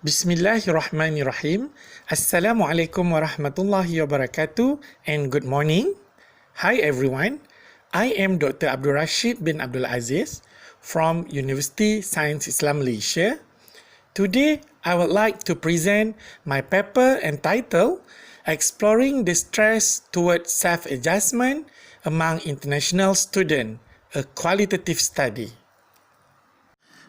Bismillahirrahmanirrahim. Assalamualaikum warahmatullahi wabarakatuh and good morning. Hi everyone. I am Dr. Abdul Rashid bin Abdul Aziz from University Science Islam Malaysia. Today, I would like to present my paper entitled Exploring the Stress Towards Self-Adjustment Among International Students, a Qualitative Study.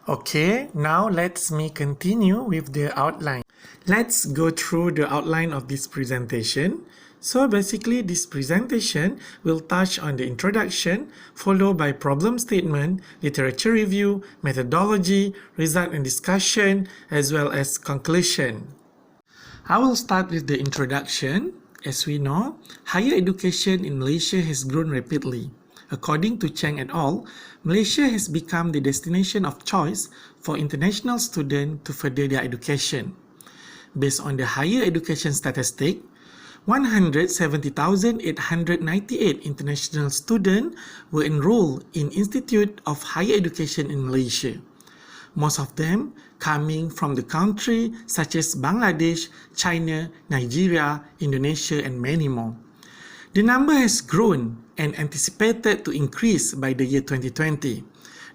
Okay, now let's me continue with the outline. Let's go through the outline of this presentation. So basically, this presentation will touch on the introduction, followed by problem statement, literature review, methodology, result and discussion, as well as conclusion. I will start with the introduction. As we know, higher education in Malaysia has grown rapidly. According to Cheng et al., Malaysia has become the destination of choice for international students to further their education. Based on the higher education statistic, 170,898 international students were enrolled in Institute of Higher Education in Malaysia. Most of them coming from the country such as Bangladesh, China, Nigeria, Indonesia, and many more. The number has grown and anticipated to increase by the year 2020.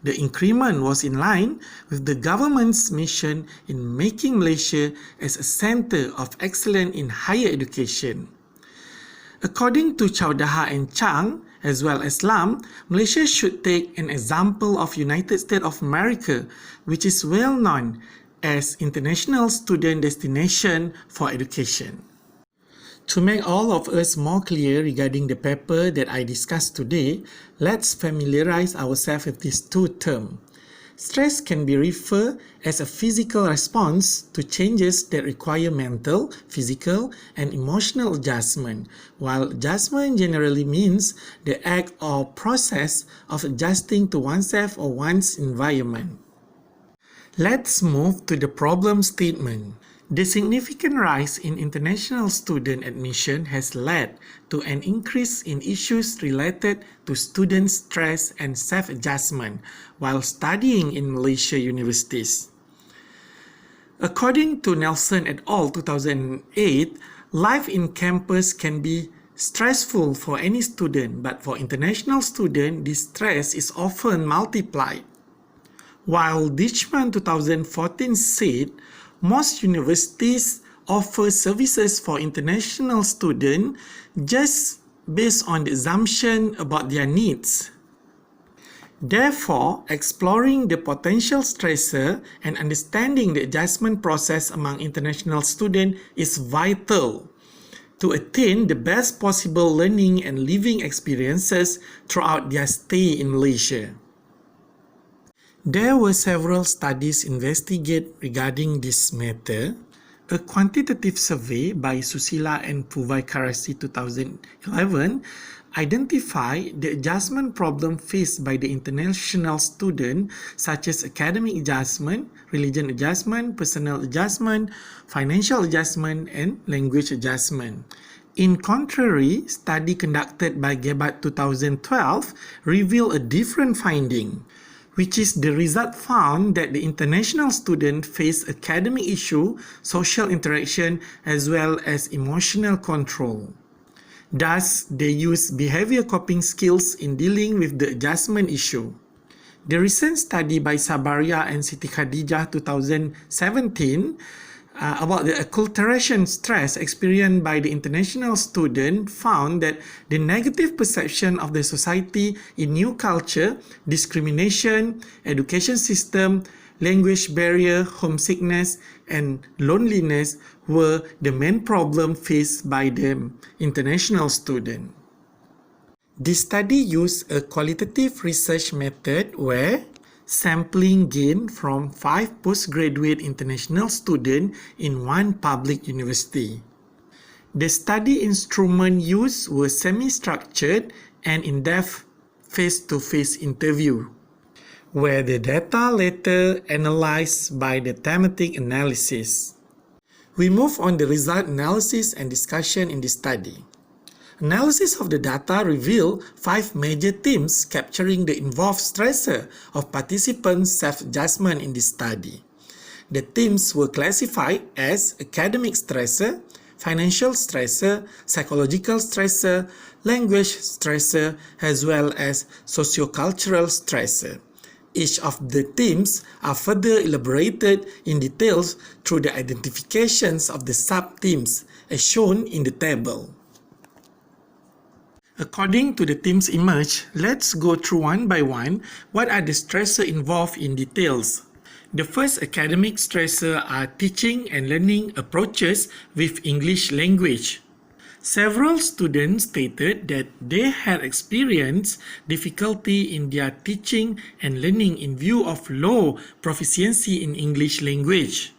The increment was in line with the government's mission in making Malaysia as a center of excellence in higher education. According to Chowdaha and Chang, as well as Lam, Malaysia should take an example of United States of America, which is well known as international student destination for education. To make all of us more clear regarding the paper that I discussed today, let's familiarize ourselves with these two terms. Stress can be referred as a physical response to changes that require mental, physical, and emotional adjustment, while adjustment generally means the act or process of adjusting to oneself or one's environment. Let's move to the problem statement. The significant rise in international student admission has led to an increase in issues related to student stress and self-adjustment while studying in Malaysia universities. According to Nelson et al. 2008, life in campus can be stressful for any student, but for international students, this stress is often multiplied. While Ditchman 2014 said, most universities offer services for international students just based on the assumption about their needs. Therefore, exploring the potential stressor and understanding the adjustment process among international students is vital to attain the best possible learning and living experiences throughout their stay in Malaysia. There were several studies investigated regarding this matter. A quantitative survey by Susila and Puvaikarasi 2011 identified the adjustment problem faced by the international student, such as academic adjustment, religion adjustment, personal adjustment, financial adjustment, and language adjustment. In contrary, study conducted by Gebat 2012 revealed a different finding, which is the result found that the international student face academic issue, social interaction, as well as emotional control. Thus, they use behavior coping skills in dealing with the adjustment issue. The recent study by Sabaria and Siti Khadijah 2017 about the acculturation stress experienced by the international student found that the negative perception of the society in new culture, discrimination, education system, language barrier, homesickness, and loneliness were the main problem faced by the international student. This study used a qualitative research method where sampling gained from 5 postgraduate international students in one public university. The study instrument used were semi-structured and in-depth face-to-face interview, where the data later analyzed by the thematic analysis. We move on the result analysis and discussion in the study. Analysis of the data revealed 5 major themes capturing the involved stressor of participants' self-adjustment in this study. The themes were classified as academic stressor, financial stressor, psychological stressor, language stressor, as well as sociocultural stressor. Each of the themes are further elaborated in details through the identifications of the sub-themes as shown in the table. According to the themes emerged, let's go through one by one what are the stressors involved in details. The first academic stressor are teaching and learning approaches with English language. Several students stated that they had experienced difficulty in their teaching and learning in view of low proficiency in English language.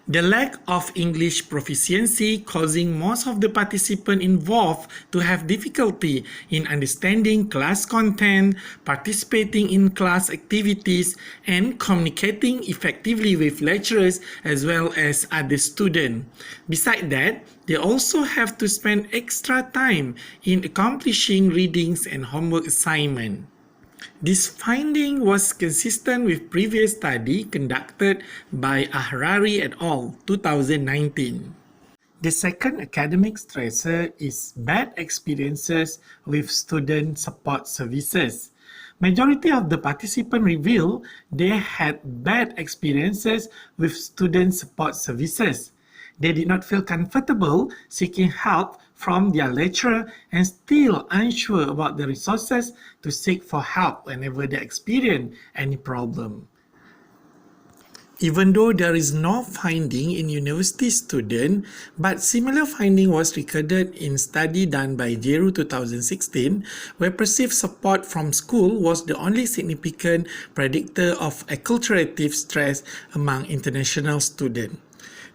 The lack of English proficiency causing most of the participants involved to have difficulty in understanding class content, participating in class activities, and communicating effectively with lecturers as well as other students. Besides that, they also have to spend extra time in accomplishing readings and homework assignments. This finding was consistent with previous study conducted by Ahrari et al. 2019. The second academic stressor is bad experiences with student support services. Majority of the participants revealed they had bad experiences with student support services. They did not feel comfortable seeking help from their lecturer and still unsure about the resources to seek for help whenever they experience any problem. Even though there is no finding in university students, but similar finding was recorded in study done by Jeru 2016, where perceived support from school was the only significant predictor of acculturative stress among international students.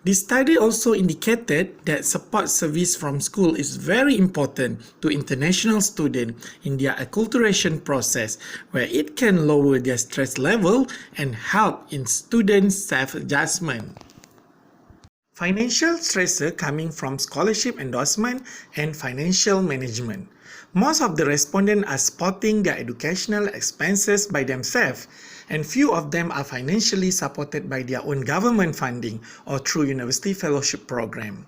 This study also indicated that support service from school is very important to international students in their acculturation process, where it can lower their stress level and help in students' self-adjustment. Financial stressor coming from scholarship endorsement and financial management. Most of the respondents are supporting their educational expenses by themselves, and few of them are financially supported by their own government funding or through university fellowship program.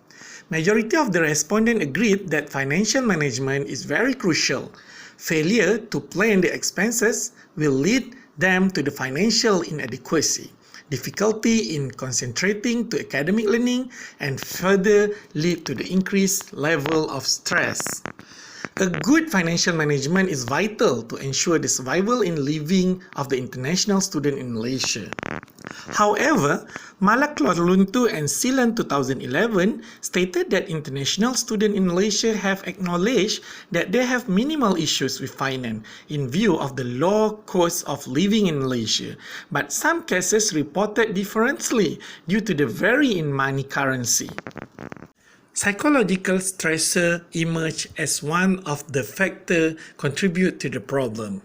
Majority of the respondents agreed that financial management is very crucial. Failure to plan the expenses will lead them to the financial inadequacy, difficulty in concentrating to academic learning, and further lead to the increased level of stress. A good financial management is vital to ensure the survival and living of the international student in Malaysia. However, Malak Luntu and Silan 2011 stated that international students in Malaysia have acknowledged that they have minimal issues with finance in view of the low cost of living in Malaysia, but some cases reported differently due to the vary in money currency. Psychological stressor emerge as one of the factors contribute to the problem.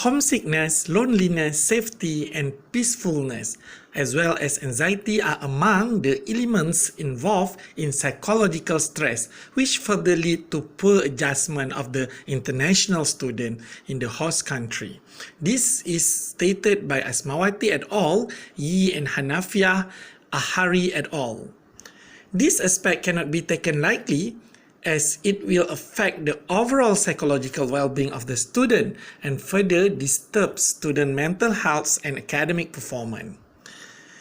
Homesickness, loneliness, safety, and peacefulness, as well as anxiety are among the elements involved in psychological stress, which further lead to poor adjustment of the international student in the host country. This is stated by Asmawati et al., Yi and Hanafia Ahari et al. This aspect cannot be taken lightly as it will affect the overall psychological well-being of the student and further disturb student mental health and academic performance.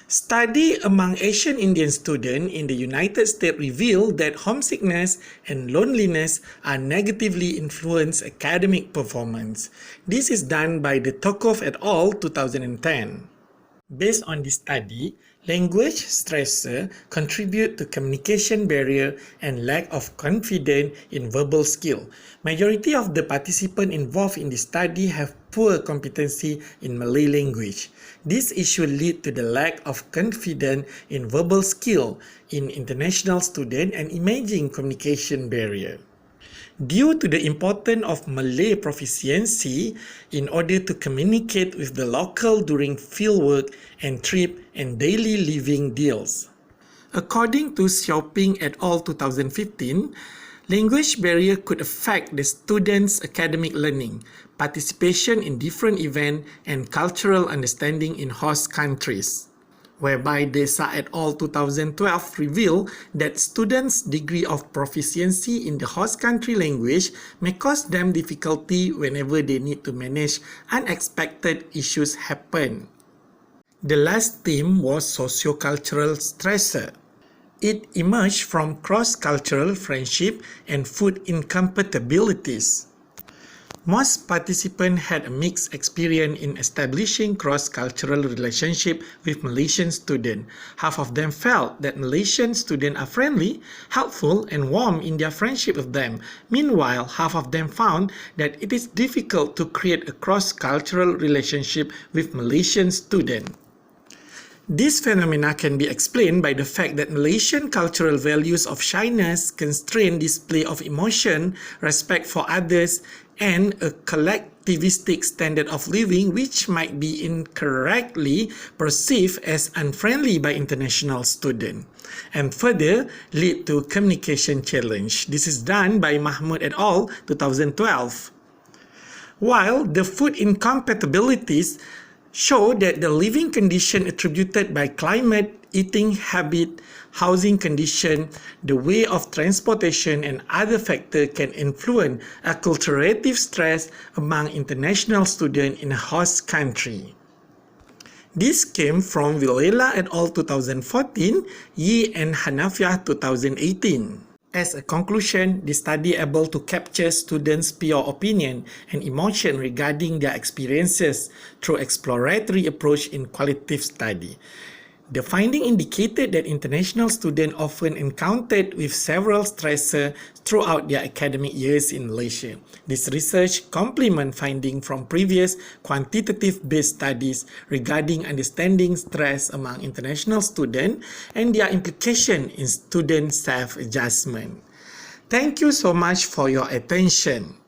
Study among Asian Indian students in the United States revealed that homesickness and loneliness are negatively influence academic performance. This is done by the Tokov et al. 2010. Based on this study, language stressor contribute to communication barrier and lack of confidence in verbal skill. Majority of the participants involved in the study have poor competency in Malay language. This issue lead to the lack of confidence in verbal skill in international students and emerging communication barrier. Due to the importance of Malay proficiency in order to communicate with the local during fieldwork and trip and daily living deals. According to Xiaoping et al. 2015, language barrier could affect the students' academic learning, participation in different events, and cultural understanding in host countries. whereby Desa et al. 2012 revealed that students' degree of proficiency in the host country language may cause them difficulty whenever they need to manage unexpected issues happen. The last theme was sociocultural stressor. It emerged from cross-cultural friendship and food incompatibilities. Most participants had a mixed experience in establishing cross-cultural relationship with Malaysian students. Half of them felt that Malaysian students are friendly, helpful, and warm in their friendship with them. Meanwhile, half of them found that it is difficult to create a cross-cultural relationship with Malaysian students. This phenomena can be explained by the fact that Malaysian cultural values of shyness, constrained display of emotion, respect for others, and a collectivistic standard of living which might be incorrectly perceived as unfriendly by international students, and further lead to communication challenge. This is done by Mahmood et al. 2012. While the food incompatibilities show that the living condition attributed by climate, eating habit, housing condition, the way of transportation, and other factors can influence acculturative stress among international students in a host country. This came from Vilela et al. 2014, Yi and Hanafiah 2018. As a conclusion, the study able to capture students' pure opinion and emotion regarding their experiences through exploratory approach in qualitative study. The finding indicated that international students often encountered with several stressors throughout their academic years in Malaysia. This research complements findings from previous quantitative-based studies regarding understanding stress among international students and their implication in student self-adjustment. Thank you so much for your attention.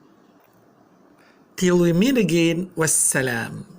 Till we meet again, wassalam.